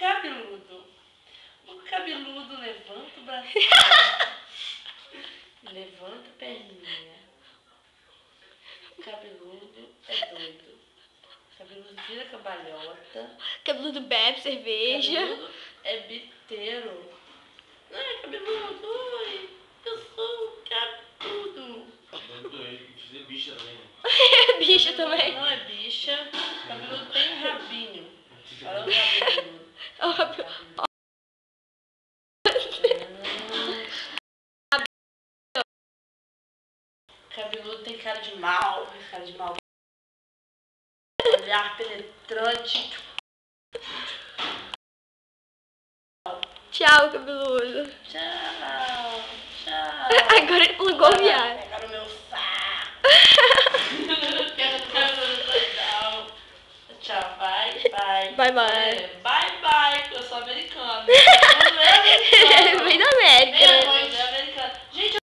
cabeludo. O cabeludo levanta o braço. Levanta a perninha. O cabeludo é doido. O cabeludo vira cambalhota. Cabeludo bebe cerveja. Cabeludo é biteiro. Ai, cabeludo, oi. Eu sou o cabeludo. É bicha também, né? É bicha também. Não é bicha. Cabeludo tem rabinho. Olha o cabeludo. Cabeludo tem cara de mal. Cara de mal. Olhar penetrante. Tchau, cabeludo. Tchau. Tchau. Agora ele plugou o viado. Pegaram o meu saco. Quero doidão. Tchau, bye, bye. Bye, bye.